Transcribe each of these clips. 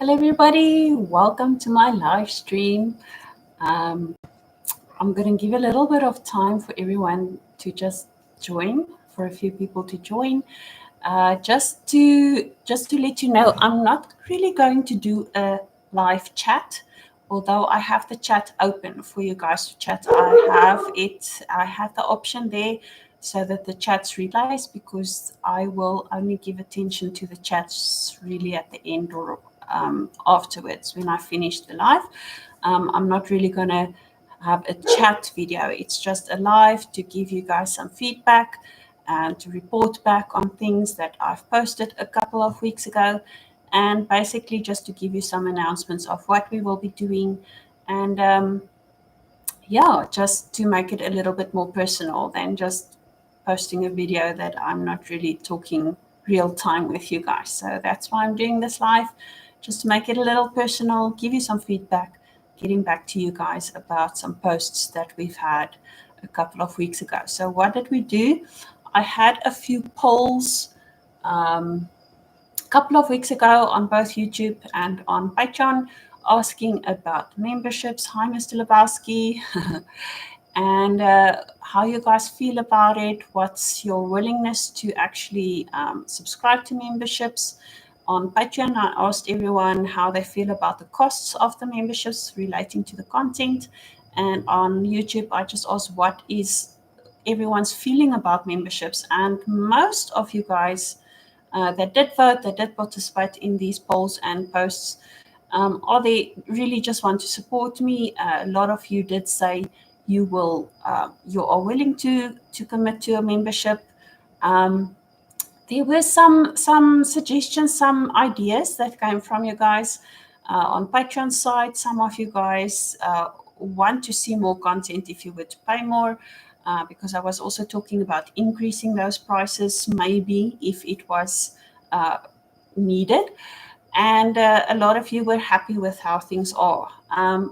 Hello, everybody. Welcome to my live stream. Um, I'm going to give a little bit of time for everyone to just join, for a few people to join. Just to let you know, I'm not really going to do a live chat, although I have the chat open for you guys to chat. I have the option there so that the chat's replays, because I will only give attention to the chats really at the end or afterwards when I finish the live. I'm not really going to have a chat video. It's just a live to give you guys some feedback and to report back on things that I've posted a couple of weeks ago, and basically just to give you some announcements of what we will be doing, and yeah, just to make it a little bit more personal than just posting a video that I'm not really talking real time with you guys. So that's why I'm doing this live, just to make it a little personal, give you some feedback, getting back to you guys about some posts that we've had a couple of weeks ago. So what did we do? I had a few polls a couple of weeks ago on both YouTube and on Patreon, asking about memberships. Hi, Mr. Lebowski. And how you guys feel about it. What's your willingness to actually subscribe to memberships? On Patreon, I asked everyone how they feel about the costs of the memberships relating to the content. And on YouTube, I just asked what is everyone's feeling about memberships. And most of you guys that did vote, that did participate in these polls and posts, are they really just want to support me? A lot of you did say you are willing to commit to a membership. There were some suggestions, some ideas that came from you guys on Patreon side. Some of you guys want to see more content if you were to pay more, because I was also talking about increasing those prices, maybe if it was needed. And a lot of you were happy with how things are.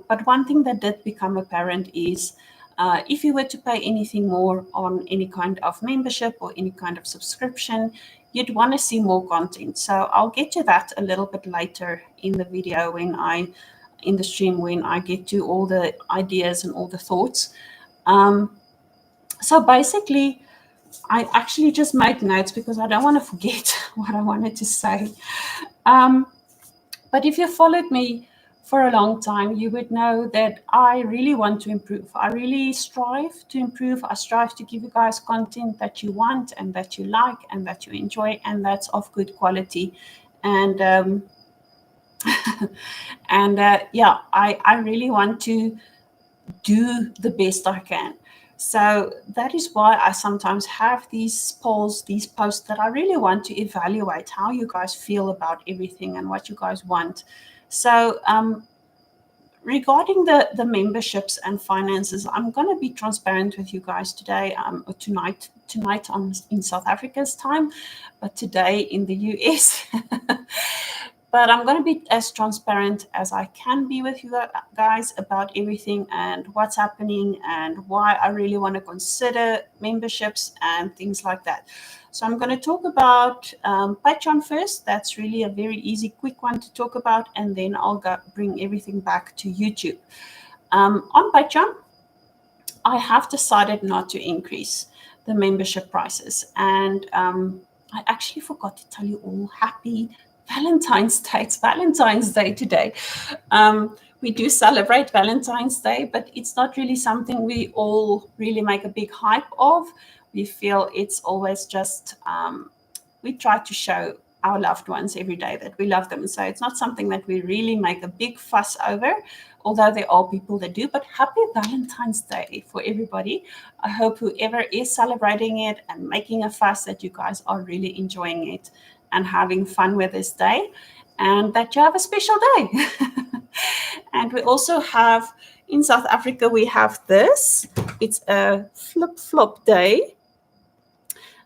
But one thing that did become apparent is if you were to pay anything more on any kind of membership or any kind of subscription, you'd want to see more content. So I'll get to that a little bit later in the video, in the stream, when I get to all the ideas and all the thoughts. So basically, I actually just made notes because I don't want to forget what I wanted to say. But if you followed me for a long time, you would know that I really want to improve. I really strive to improve. I strive to give you guys content that you want and that you like and that you enjoy and that's of good quality. And yeah, I really want to do the best I can. So that is why I sometimes have these polls, these posts that I really want to evaluate how you guys feel about everything and what you guys want. So regarding the memberships and finances, I'm going to be transparent with you guys today, or tonight in South Africa's time, but today in the US. But I'm going to be as transparent as I can be with you guys about everything and what's happening and why I really want to consider memberships and things like that. So I'm going to talk about Patreon first. That's really a very easy, quick one to talk about. And then I'll bring everything back to YouTube. On Patreon, I have decided not to increase the membership prices. And I actually forgot to tell you all happy Valentine's Day. It's Valentine's Day today. We do celebrate Valentine's Day, but it's not really something we all really make a big hype of. We feel it's always just, we try to show our loved ones every day that we love them. So it's not something that we really make a big fuss over, although there are people that do. But happy Valentine's Day for everybody. I hope whoever is celebrating it and making a fuss, that you guys are really enjoying it and having fun with this day, and that you have a special day. And we also have, in South Africa, we have this. It's a flip-flop day.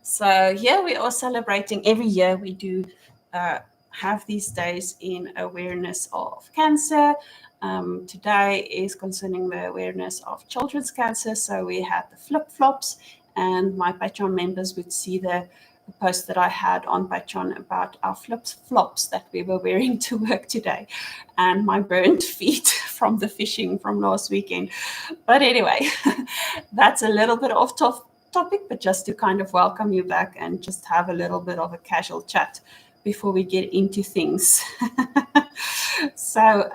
So here we are celebrating. Every year we do have these days in awareness of cancer. Today is concerning the awareness of children's cancer. So we had the flip-flops, and my Patreon members would see the the post that I had on Patreon about our flops that we were wearing to work today, and my burnt feet from the fishing from last weekend. But anyway, that's a little bit off topic, but just to kind of welcome you back and just have a little bit of a casual chat before we get into things. So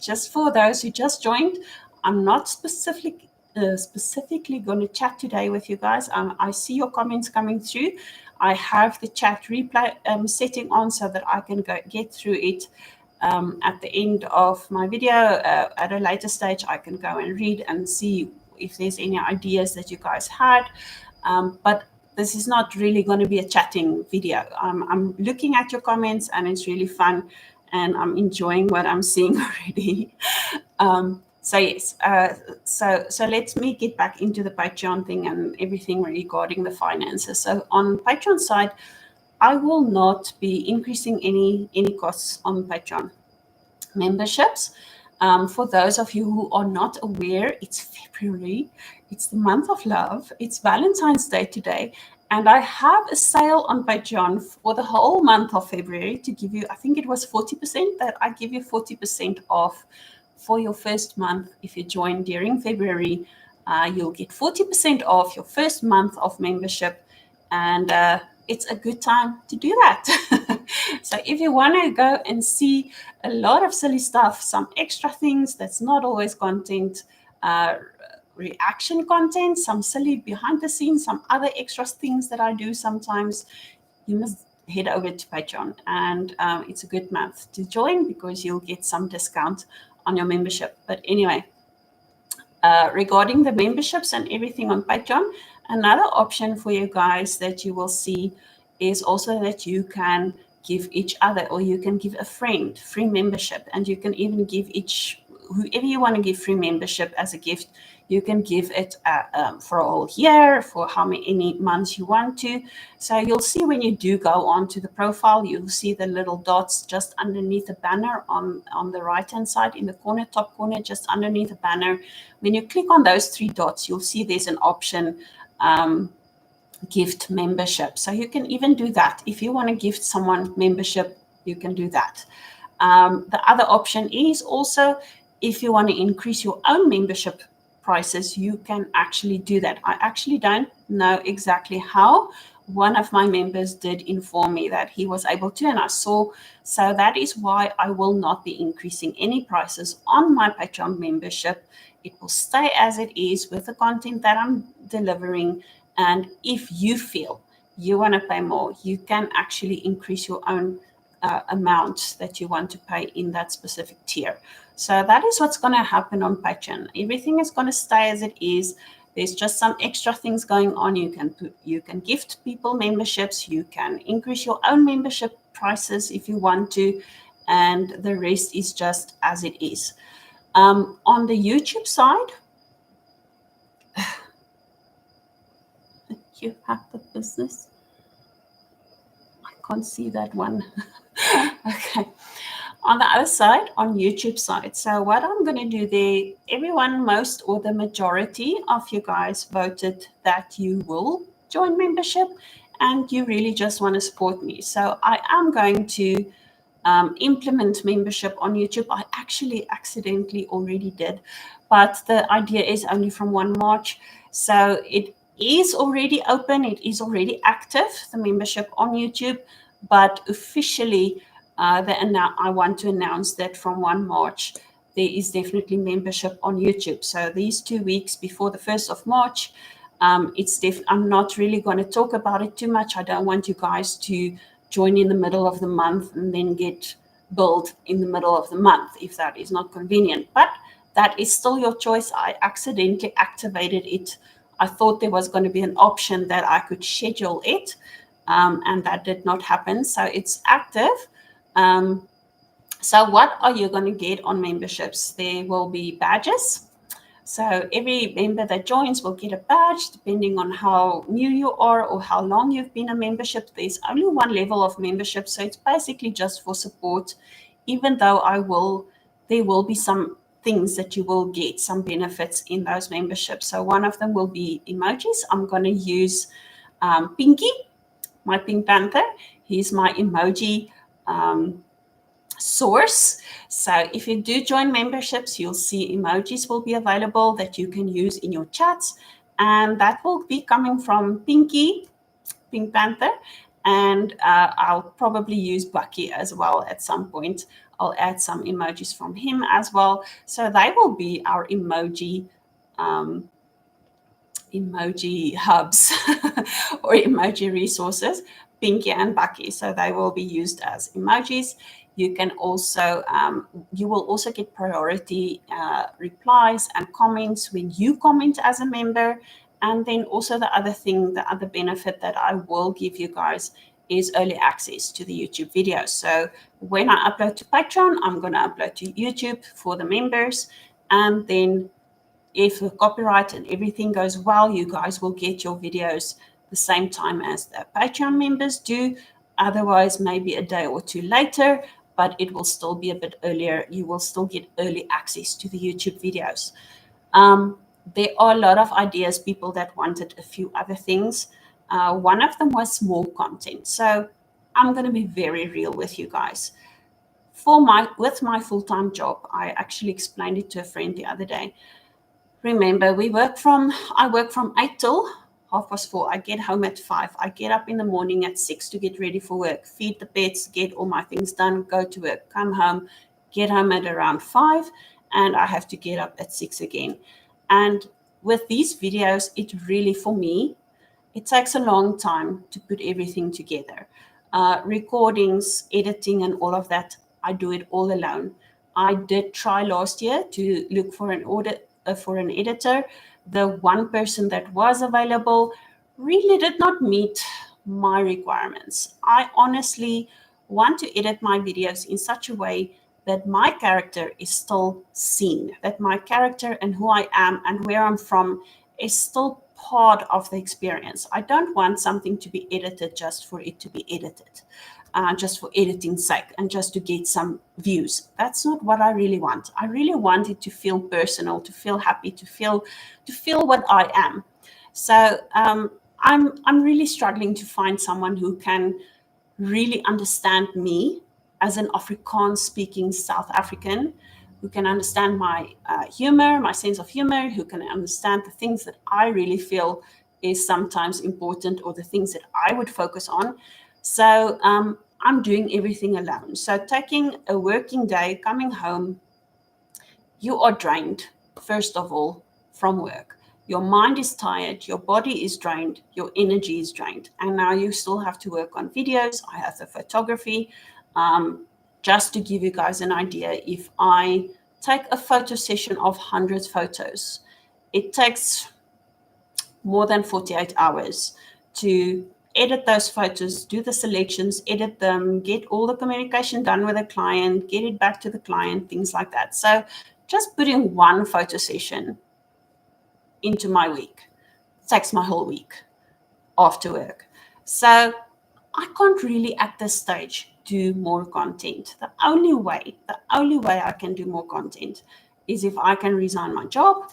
just for those who just joined, I'm not specifically going to chat today with you guys. I see your comments coming through. I have the chat replay setting on so that I can get through it at the end of my video. At a later stage, I can go and read and see if there's any ideas that you guys had. But this is not really going to be a chatting video. I'm looking at your comments and it's really fun, and I'm enjoying what I'm seeing already. So yes, so let me get back into the Patreon thing and everything regarding the finances. So on Patreon side, I will not be increasing any costs on Patreon memberships. For those of you who are not aware, it's February. It's the month of love. It's Valentine's Day today. And I have a sale on Patreon for the whole month of February to give you, I think it was 40%, that I give you 40% off for your first month. If you join during February, you'll get 40% off your first month of membership. And it's a good time to do that. So if you want to go and see a lot of silly stuff, some extra things that's not always content, reaction content, some silly behind the scenes, some other extra things that I do sometimes, you must head over to Patreon. And it's a good month to join because you'll get some discount on your membership. But anyway, regarding the memberships and everything on Patreon, another option for you guys that you will see is also that you can give each other, or you can give a friend free membership, and you can even give whoever you want to give free membership as a gift. You can give it for a whole year, for how many months you want to. So you'll see when you do go onto the profile, you'll see the little dots just underneath the banner on the right-hand side in the corner, top corner, just underneath the banner. When you click on those three dots, you'll see there's an option, gift membership. So you can even do that. If you want to gift someone membership, you can do that. The other option is also, if you want to increase your own membership prices, you can actually do that. I actually don't know exactly how. One of my members did inform me that he was able to, and I saw. So that is why I will not be increasing any prices on my Patreon membership. It will stay as it is with the content that I'm delivering. And if you feel you want to pay more, you can actually increase your own amount that you want to pay in that specific tier. So that is what's going to happen on Patreon. Everything is going to stay as it is. There's just some extra things going on. You can gift people memberships. You can increase your own membership prices if you want to, and the rest is just as it is. On the YouTube side, you have the business. I can't see that one. Okay. On the other side, on YouTube side, so what I'm going to do there, everyone, most or the majority of you guys voted that you will join membership and you really just want to support me. So I am going to implement membership on YouTube. I actually accidentally already did, but the idea is only from 1 March. So it is already open. It is already active, the membership on YouTube, but officially, I want to announce that from 1 March, there is definitely membership on YouTube. So these 2 weeks before the 1st of March, I'm not really going to talk about it too much. I don't want you guys to join in the middle of the month and then get billed in the middle of the month if that is not convenient. But that is still your choice. I accidentally activated it. I thought there was going to be an option that I could schedule it, and that did not happen. So it's active. So what are you going to get on memberships? There will be badges. So every member that joins will get a badge depending on how new you are or how long you've been a membership. There's only one level of membership, so it's basically just for support, even though there will be some things that you will get, some benefits in those memberships. So one of them will be emojis. I'm going to use Pinky. my Pink Panther. He's my emoji source. So if you do join memberships, you'll see emojis will be available that you can use in your chats. And that will be coming from Pinky, Pink Panther. And I'll probably use Bucky as well at some point. I'll add some emojis from him as well. So they will be our um, emoji hubs or emoji resources, Pinky and Bucky. So they will be used as emojis. You can also, you will also get priority replies and comments when you comment as a member. And then also the other thing, the other benefit that I will give you guys is early access to the YouTube videos. So when I upload to Patreon, I'm going to upload to YouTube for the members. And then if the copyright and everything goes well, you guys will get your videos the same time as the Patreon members do. Otherwise, maybe a day or two later, but it will still be a bit earlier. You will still get early access to the YouTube videos. There are a lot of ideas, people that wanted a few other things. One of them was more content. So I'm going to be very real with you guys. With my full-time job, I actually explained it to a friend the other day. Remember, I work from 8 till 4:30. I get home at 5. I get up in the morning at 6 to get ready for work, feed the pets, get all my things done, go to work, come home, get home at around 5, and I have to get up at 6 again. And with these videos, it really, for me, it takes a long time to put everything together. Recordings, editing, and all of that, I do it all alone. I did try last year to look for an editor. The one person that was available really did not meet my requirements. I honestly want to edit my videos in such a way that my character is still seen, that my character and who I am and where I'm from is still part of the experience. I don't want something to be edited just for it to be edited, just for editing's sake and just to get some views. That's not what I really want. I really want it to feel personal, to feel happy, to feel what I am. So I'm really struggling to find someone who can really understand me as an Afrikaans speaking South African, who can understand my humor, my sense of humor, who can understand the things that I really feel is sometimes important or the things that I would focus on. So I'm doing everything alone. So taking a working day, coming home, you are drained, first of all, from work. Your mind is tired, your body is drained, your energy is drained. And now you still have to work on videos. I have the photography. Just to give you guys an idea, if I take a photo session of 100 photos, it takes more than 48 hours to edit those photos, do the selections, edit them, get all the communication done with the client, get it back to the client, things like that. So just putting one photo session into my week takes my whole week after work. So I can't really at this stage do more content. The only way I can do more content is if I can resign my job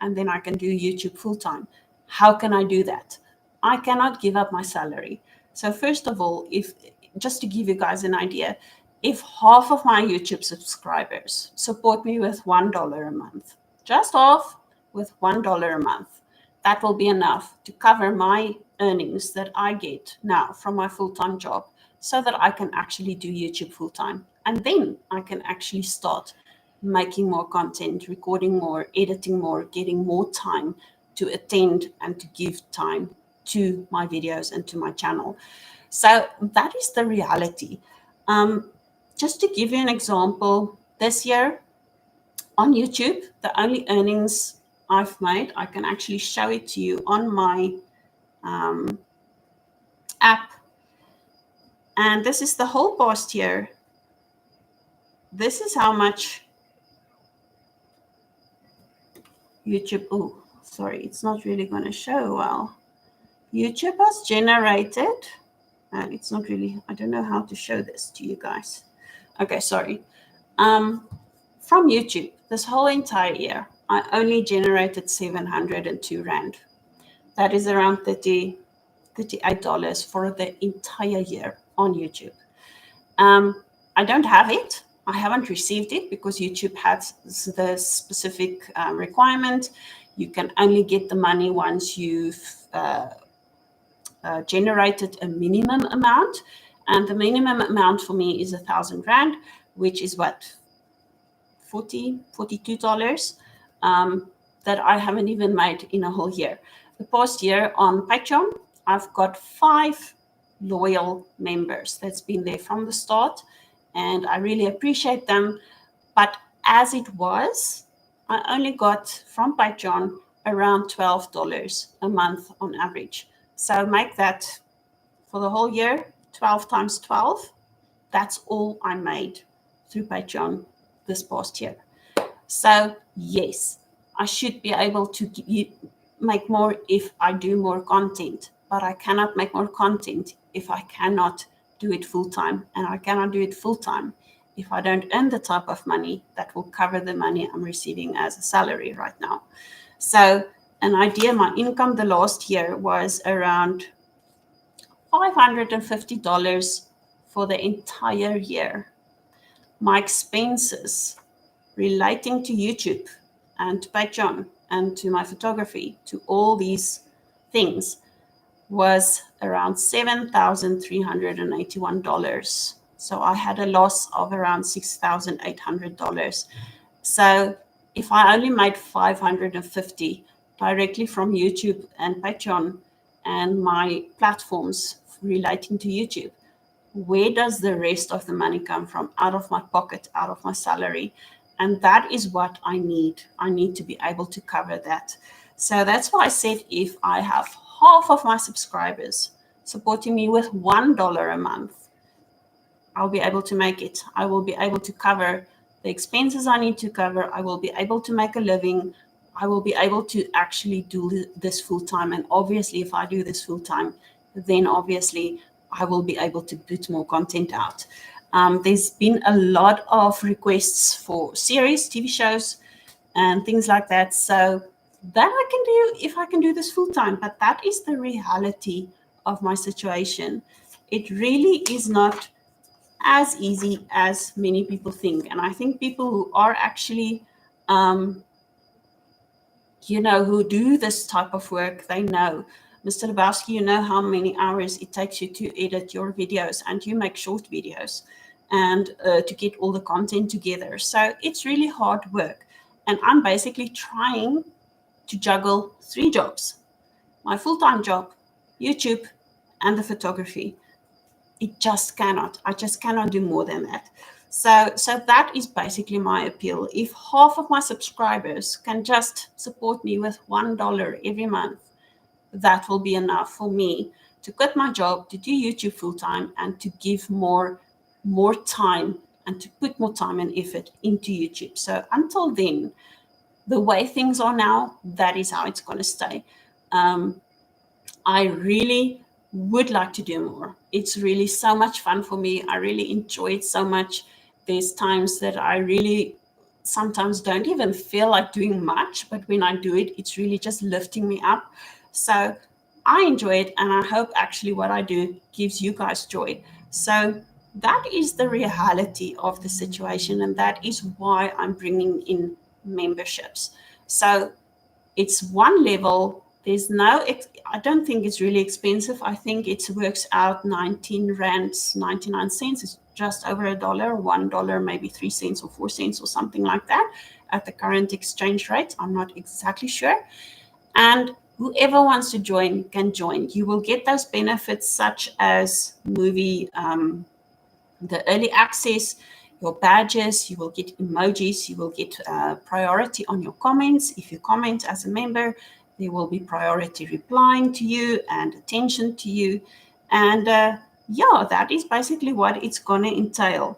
and then I can do YouTube full time. How can I do that? I cannot give up my salary. So first of all, if just to give you guys an idea, if half of my YouTube subscribers support me with $1 a month, just half with $1 a month, that will be enough to cover my earnings that I get now from my full-time job so that I can actually do YouTube full-time. And then I can actually start making more content, recording more, editing more, getting more time to attend and to give time to my videos and to my channel. So that is the reality. Just to give you an example, this year on YouTube, the only earnings I've made, I can actually show it to you on my app. And this is the whole past year. This is how much YouTube, oh, sorry, it's not really going to show well. YouTube has generated, it's not really, I don't know how to show this to you guys. Okay, sorry. From YouTube, this whole entire year, I only generated 702 Rand. That is around 30, $38 for the entire year on YouTube. I don't have it. I haven't received it because YouTube has the specific requirement. You can only get the money once you've generated a minimum amount. And the minimum amount for me is R1,000, which is what, $42 that I haven't even made in a whole year. The past year on Patreon, I've got 5 loyal members that's been there from the start, and I really appreciate them. But as it was, I only got from Patreon around $12 a month on average. So make that for the whole year, 12 times 12. That's all I made through Patreon this past year. So yes, I should be able to make more if I do more content, but I cannot make more content if I cannot do it full time, and I cannot do it full time if I don't earn the type of money that will cover the money I'm receiving as a salary right now. So an idea, my income the last year was around $550 for the entire year. My expenses relating to YouTube and to Patreon and to my photography, to all these things, was around $7,381. So I had a loss of around $6,800. So if I only made $550 directly from YouTube and Patreon and my platforms relating to YouTube, where does the rest of the money come from? Out of my pocket, out of my salary. And that is what I need. I need to be able to cover that. So that's why I said if I have half of my subscribers supporting me with $1 a month, I'll be able to make it. I will be able to cover the expenses I need to cover. I will be able to make a living. I will be able to actually do this full time. And obviously, if I do this full time, then obviously I will be able to put more content out. There's been a lot of requests for series, TV shows, and things like that. So that I can do if I can do this full time. But that is the reality of my situation. It really is not as easy as many people think. And I think people who are actually, who do this type of work, they know. Mr. Lebowski, you know how many hours it takes you to edit your videos, and you make short videos, and to get all the content together. So it's really hard work. And I'm basically trying to juggle 3 jobs: my full-time job, YouTube, and the photography. I just cannot do more than that. So that is basically my appeal. If half of my subscribers can just support me with $1 every month, that will be enough for me to quit my job, to do YouTube full time, and to give more time and to put more time and effort into YouTube. So until then, the way things are now, that is how it's going to stay. I really would like to do more. It's really so much fun for me. I really enjoy it so much. There's times that I really sometimes don't even feel like doing much, but when I do it, it's really just lifting me up. So I enjoy it, and I hope actually what I do gives you guys joy. So that is the reality of the situation, and that is why I'm bringing in memberships. So it's one level. There's no, I don't think it's really expensive. I think it works out 19 rands 99 cents. It's just over $1, $1, maybe 3 cents or 4 cents or something like that at the current exchange rate. I'm not exactly sure. And whoever wants to join can join. You will get those benefits such as movie, the early access, your badges, you will get emojis, you will get priority on your comments. If you comment as a member, there will be priority replying to you and attention to you. And that is basically what it's going to entail.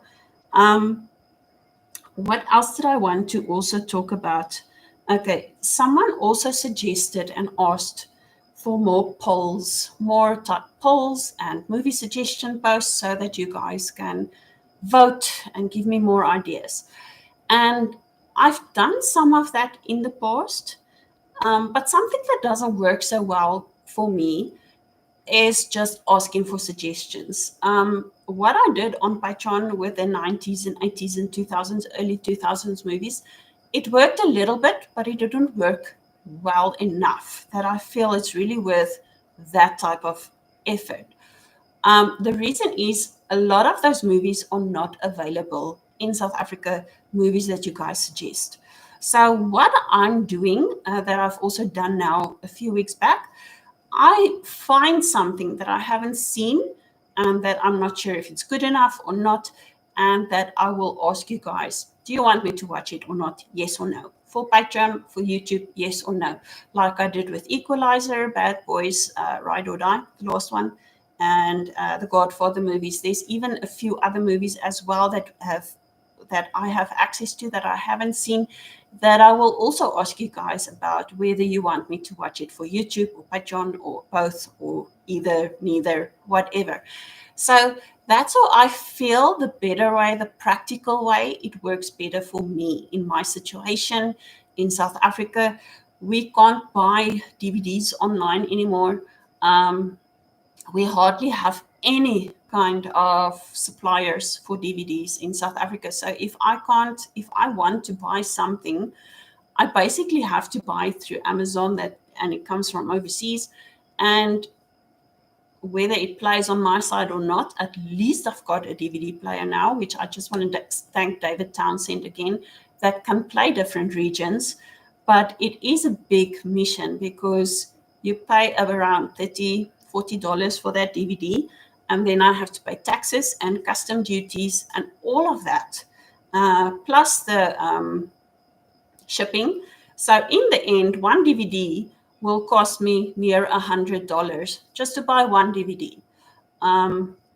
What else did I want to also talk about? Okay, someone also suggested and asked for more polls, more type polls and movie suggestion posts so that you guys can vote and give me more ideas. And I've done some of that in the past, but something that doesn't work so well for me is just asking for suggestions. What I did on Patreon with the 90s and 80s and 2000s, early 2000s movies, it worked a little bit, but it didn't work well enough that I feel it's really worth that type of effort. The reason is a lot of those movies are not available in South Africa, movies that you guys suggest. So, what I'm doing, that I've also done now a few weeks back, I find something that I haven't seen and that I'm not sure if it's good enough or not, and that I will ask you guys, do you want me to watch it or not? Yes or no. For Patreon, for YouTube, yes or no. Like I did with Equalizer, Bad Boys, Ride or Die, the last one, and the Godfather movies. There's even a few other movies as well that I have access to that I haven't seen, that I will also ask you guys about whether you want me to watch it for YouTube or Patreon or both or either, neither, whatever. So that's how I feel the better way, the practical way. It works better for me in my situation in South Africa. We can't buy DVDs online anymore. We hardly have any kind of suppliers for DVDs in South Africa. So if I want to buy something, I basically have to buy through Amazon, and it comes from overseas. And whether it plays on my side or not, at least I've got a DVD player now, which I just want to thank David Townsend again, that can play different regions. But it is a big mission because you pay around $30, $40 for that DVD. And then I have to pay taxes and custom duties and all of that, plus the shipping. So in the end, one DVD will cost me near $100 just to buy one DVD,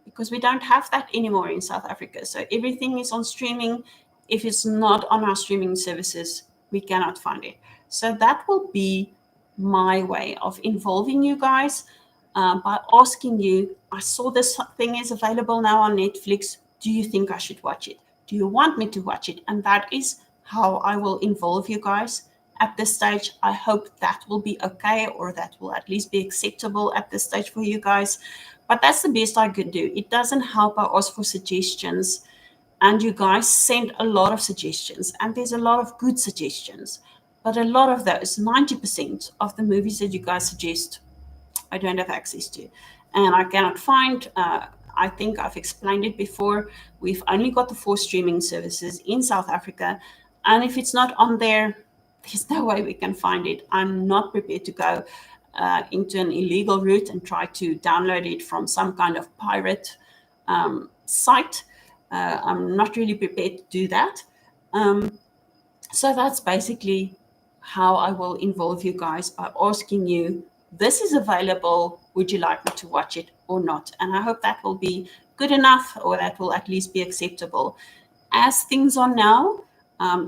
because we don't have that anymore in South Africa. So everything is on streaming. If it's not on our streaming services, we cannot find it. So that will be my way of involving you guys, by asking you, I saw this thing is available now on Netflix. Do you think I should watch it? Do you want me to watch it? And that is how I will involve you guys at this stage. I hope that will be okay, or that will at least be acceptable at this stage for you guys. But that's the best I could do. It doesn't help I ask for suggestions, and you guys send a lot of suggestions, and there's a lot of good suggestions. But a lot of those, 90% of the movies that you guys suggest, I don't have access to, and I cannot find. I think I've explained it before. We've only got the 4 streaming services in South Africa, and if it's not on there, there's no way we can find it. I'm not prepared to go into an illegal route and try to download it from some kind of pirate site. I'm not really prepared to do that. So that's basically how I will involve you guys, by asking you, this is available, would you like me to watch it or not? And I hope that will be good enough, or that will at least be acceptable. As things are now,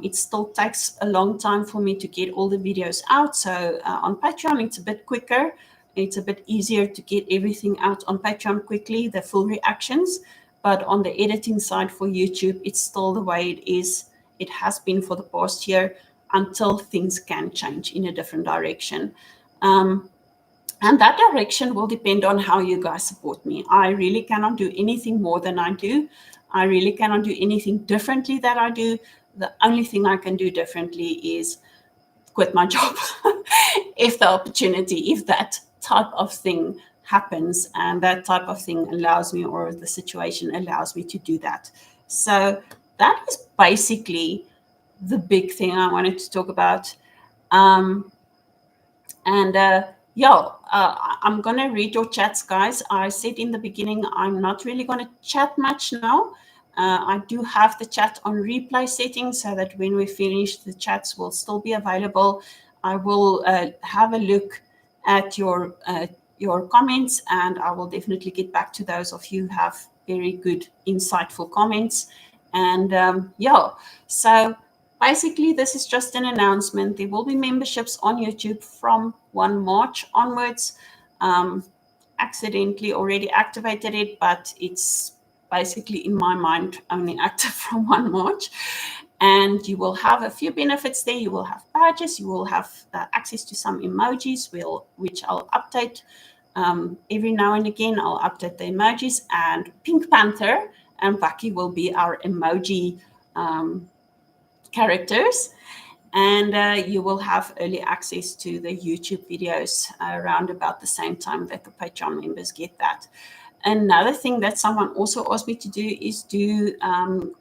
it still takes a long time for me to get all the videos out. So on Patreon, it's a bit quicker. It's a bit easier to get everything out on Patreon quickly, the full reactions. But on the editing side for YouTube, it's still the way it is. It has been for the past year, until things can change in a different direction. And that direction will depend on how you guys support me. I really cannot do anything more than I do. I really cannot do anything differently that I do. The only thing I can do differently is quit my job if the opportunity, if that type of thing happens, and that type of thing allows me, or the situation allows me to do that. So that is basically the big thing I wanted to talk about. I'm going to read your chats, guys. I said in the beginning, I'm not really going to chat much now. I do have the chat on replay settings, so that when we finish, the chats will still be available. I will have a look at your comments, and I will definitely get back to those of you who have very good, insightful comments. And so basically, this is just an announcement. There will be memberships on YouTube from 1 March onwards. Accidentally already activated it, but it's basically, in my mind, only active from 1 March. And you will have a few benefits there. You will have badges. You will have access to some emojis, which I'll update Every now and again, I'll update the emojis, and Pink Panther and Bucky will be our emoji characters. And you will have early access to the YouTube videos around about the same time that the Patreon members get that. Another thing that someone also asked me to do is do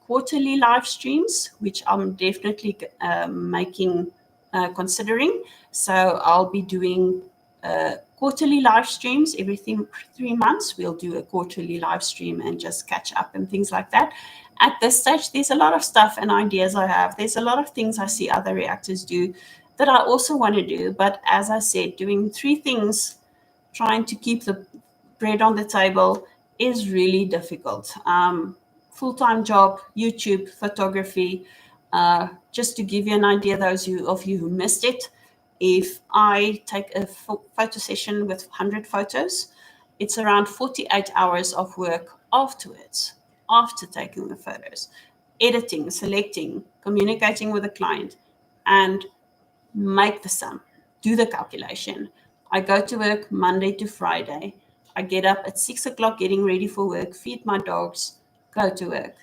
quarterly live streams, which I'm definitely considering. So I'll be doing quarterly live streams every 3 months. We'll do a quarterly live stream and just catch up and things like that. At this stage, there's a lot of stuff and ideas I have. There's a lot of things I see other reactors do that I also want to do. But as I said, doing 3 things, trying to keep the bread on the table, is really difficult. Full-time job, YouTube, photography. Just to give you an idea, those of you who missed it, if I take a photo session with 100 photos, it's around 48 hours of work afterwards, after taking the photos, editing, selecting, communicating with the client, and make the sum, do the calculation. I go to work Monday to Friday. I get up at 6 o'clock, getting ready for work, feed my dogs, go to work,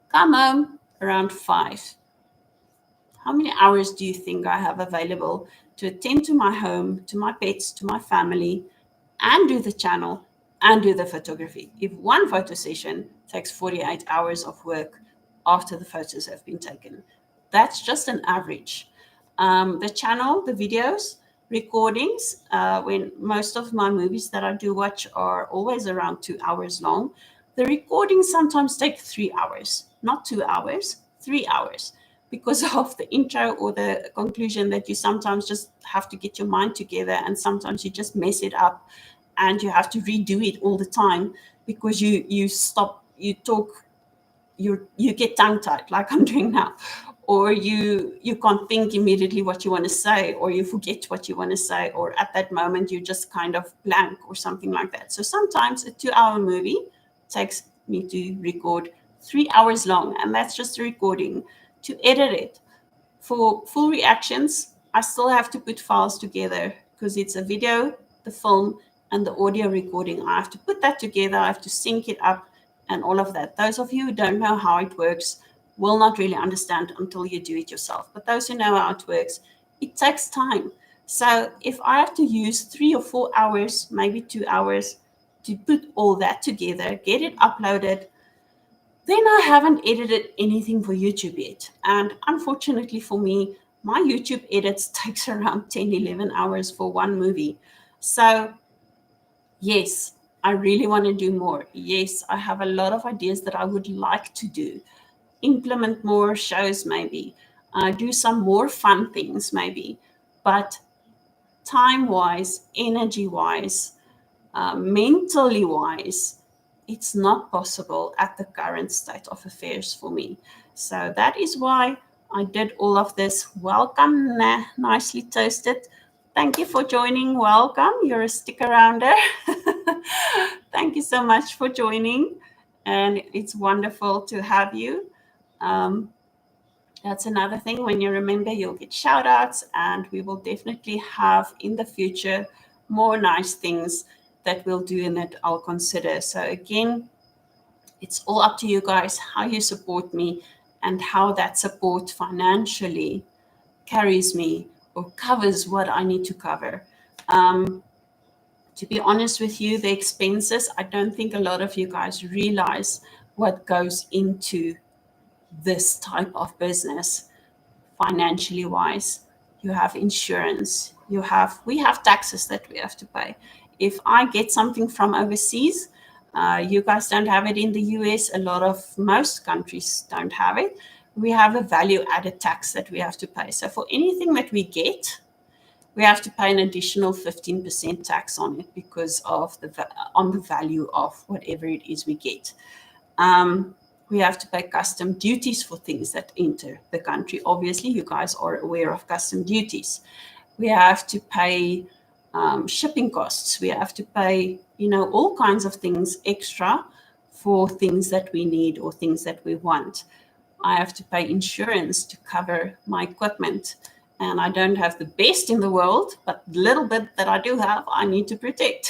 come home around 5. How many hours do you think I have available to attend to my home, to my pets, to my family, and do the channel and do the photography? If one photo session takes 48 hours of work after the photos have been taken, that's just an average. The channel, the videos, recordings, when most of my movies that I do watch are always around 2 hours long, the recordings sometimes take 3 hours, not 2 hours, 3 hours, because of the intro or the conclusion that you sometimes just have to get your mind together, and sometimes you just mess it up and you have to redo it all the time because you stop, you talk, you get tongue tied like I'm doing now, or you can't think immediately what you want to say, or you forget what you want to say, or at that moment you just kind of blank or something like that. So sometimes a 2-hour movie takes me to record 3 hours long, and that's just a recording. To edit it for full reactions, I still have to put files together because it's a video, the film, and the audio recording. I have to put that together, I have to sync it up and all of that. Those of you who don't know how it works will not really understand until you do it yourself. But those who know how it works, it takes time. So if I have to use 3 or 4 hours, maybe 2 hours, to put all that together, get it uploaded, then I haven't edited anything for YouTube yet. And unfortunately for me, my YouTube edits takes around 10, 11 hours for one movie. So yes, I really want to do more. Yes, I have a lot of ideas that I would like to do. Implement more shows maybe. Do some more fun things maybe. But time-wise, energy-wise, mentally wise, it's not possible at the current state of affairs for me. So that is why I did all of this. Welcome, nicely toasted. Thank you for joining. Welcome. You're a stick-arounder. Thank you so much for joining. And it's wonderful to have you. That's another thing. When you remember, you'll get shout outs, and we will definitely have in the future more nice things that we'll do and that I'll consider. So again, it's all up to you guys how you support me and how that support financially carries me or covers what I need to cover. To be honest with you, the expenses, I don't think a lot of you guys realize what goes into this type of business financially wise. You have insurance, we have taxes that we have to pay. If I get something from overseas, you guys don't have it in the US, most countries don't have it. We have a value added tax that we have to pay. So for anything that we get, we have to pay an additional 15% tax on it because of on the value of whatever it is we get. We have to pay custom duties for things that enter the country. Obviously, you guys are aware of custom duties. We have to pay shipping costs. We have to pay, all kinds of things extra for things that we need or things that we want. I have to pay insurance to cover my equipment and I don't have the best in the world, but the little bit that I do have, I need to protect.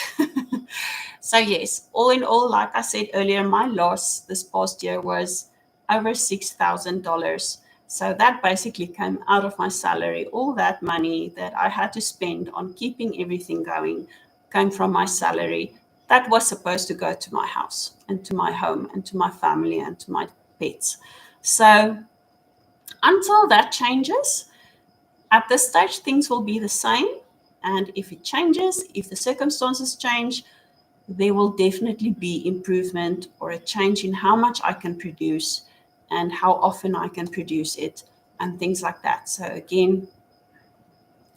So yes, all in all, like I said earlier, my loss this past year was over $6,000. So that basically came out of my salary. All that money that I had to spend on keeping everything going came from my salary. That was supposed to go to my house and to my home and to my family and to my pets. So until that changes, at this stage, things will be the same. And if it changes, if the circumstances change, there will definitely be improvement or a change in how much I can produce and how often I can produce it and things like that. So again,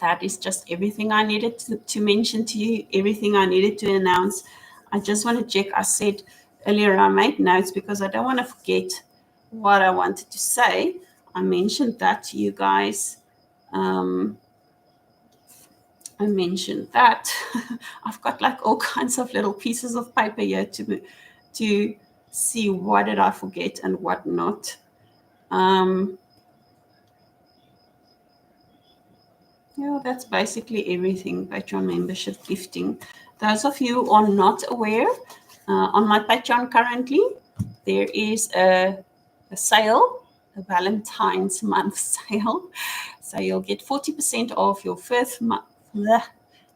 that is just everything I needed to mention to you, everything I needed to announce. I just want to check. I said earlier I made notes because I don't want to forget what I wanted to say. I mentioned that to you guys. I mentioned that. I've got like all kinds of little pieces of paper here to see what did I forget and what not. Yeah, that's basically everything. Patreon membership gifting. Those of you who are not aware, on my Patreon currently, there is a sale, a Valentine's month sale. So you'll get 40% off your first month. Now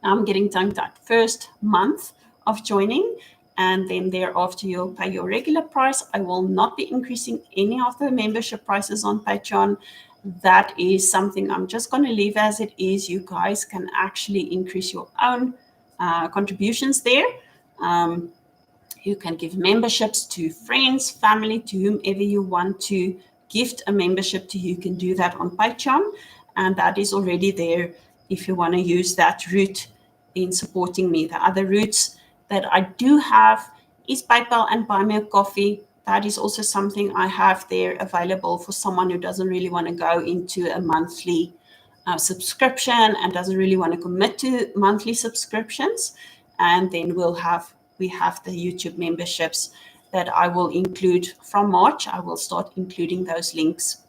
I'm getting tongue-tied. First month of joining, and then thereafter you'll pay your regular price. I will not be increasing any of the membership prices on Patreon. That is something I'm just going to leave as it is. You guys can actually increase your own contributions there. You can give memberships to friends, family, to whomever you want to gift a membership to. You can do that on Patreon, and that is already there if you want to use that route in supporting me. The other routes that I do have is PayPal and Buy Me a Coffee. That is also something I have there available for someone who doesn't really want to go into a monthly subscription and doesn't really want to commit to monthly subscriptions. And then we have the YouTube memberships that I will include from March. I will start including those links,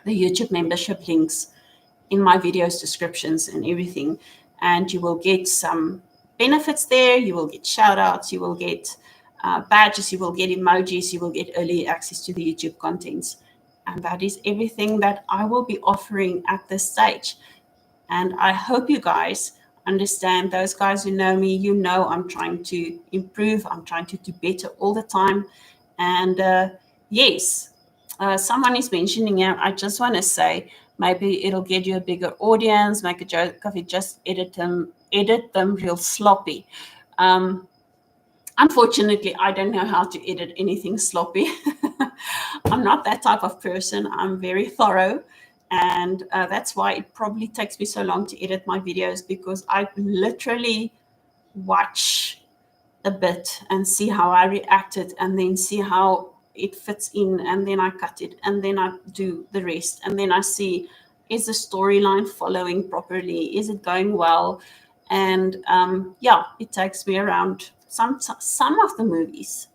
the YouTube membership links, in my videos, descriptions, and everything. And you will get some benefits there. You will get shout outs. You will get badges. You will get emojis. You will get early access to the YouTube contents. And that is everything that I will be offering at this stage. And I hope you guys understand. Those guys who know me, you know I'm trying to improve. I'm trying to do better all the time. And yes, someone is mentioning here, I just want to say, maybe it'll get you a bigger audience, make a joke of it, just edit them real sloppy. Unfortunately, I don't know how to edit anything sloppy. I'm not that type of person. I'm very thorough. And that's why it probably takes me so long to edit my videos, because I literally watch a bit and see how I reacted and then see how it fits in, and then I cut it and then I do the rest, and then I see, is the storyline following properly, is it going well? And yeah, it takes me around some of the movies,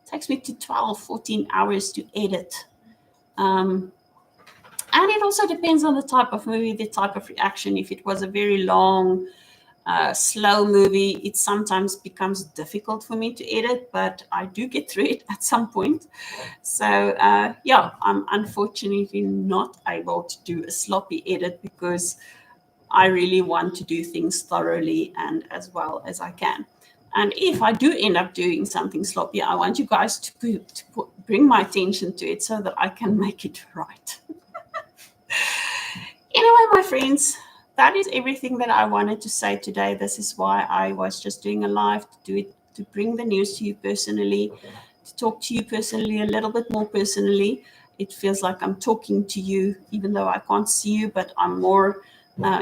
it takes me to 12-14 hours to edit. And it also depends on the type of movie, the type of reaction. If it was a very long slow movie, it sometimes becomes difficult for me to edit, but I do get through it at some point. So yeah, I'm unfortunately not able to do a sloppy edit, because I really want to do things thoroughly and as well as I can. And if I do end up doing something sloppy, I want you guys to bring my attention to it so that I can make it right. Anyway, my friends, that is everything that I wanted to say today. This is why I was just doing a live, to bring the news to you personally, to talk to you personally, a little bit more personally. It feels like I'm talking to you, even though I can't see you, but I'm more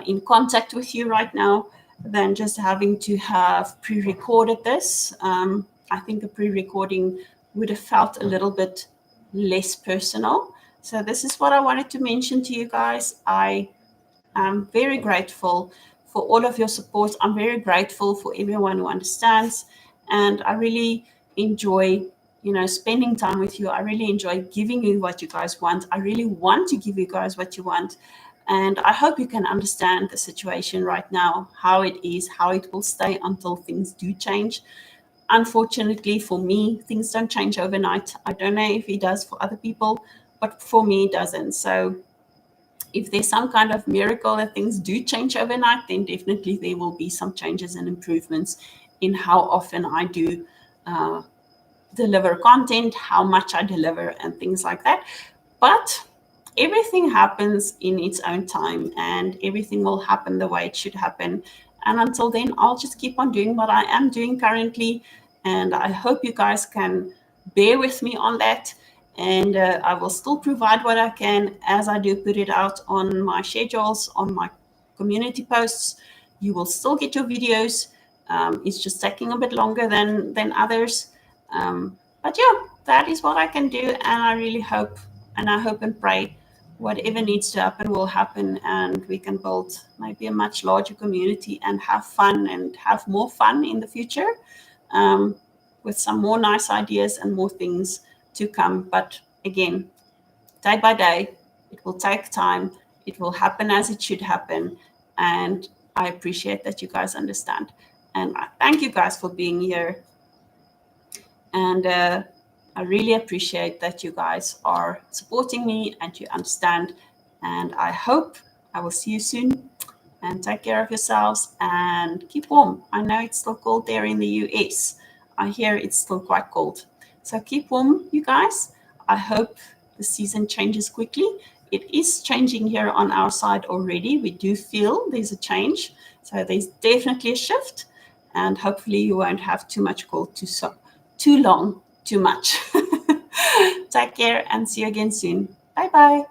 in contact with you right now than just having to have pre-recorded this. I think a pre-recording would have felt a little bit less personal. So this is what I wanted to mention to you guys. I am very grateful for all of your support. I'm very grateful for everyone who understands. And I really enjoy, spending time with you. I really enjoy giving you what you guys want. I really want to give you guys what you want. And I hope you can understand the situation right now, how it is, how it will stay until things do change. Unfortunately for me, things don't change overnight. I don't know if it does for other people, but for me, it doesn't. So if there's some kind of miracle that things do change overnight, then definitely there will be some changes and improvements in how often I do uh, deliver content, how much I deliver, and things like that. But everything happens in its own time, and everything will happen the way it should happen. And until then, I'll just keep on doing what I am doing currently. And I hope you guys can bear with me on that. And I will still provide what I can as I do put it out on my schedules, on my community posts. You will still get your videos. It's just taking a bit longer than others. But yeah, that is what I can do. And I really hope, and I hope and pray whatever needs to happen will happen, and we can build maybe a much larger community and have fun and have more fun in the future, um, with some more nice ideas and more things to come. But again, day by day, it will take time. It will happen as it should happen. And I appreciate that you guys understand. And I thank you guys for being here. And I really appreciate that you guys are supporting me and you understand. And I hope I will see you soon. And take care of yourselves and keep warm. I know it's still cold there in the US. I hear it's still quite cold. So keep warm, you guys. I hope the season changes quickly. It is changing here on our side already. We do feel there's a change. So there's definitely a shift. And hopefully you won't have too much cold too long, too much. Take care and see you again soon. Bye bye.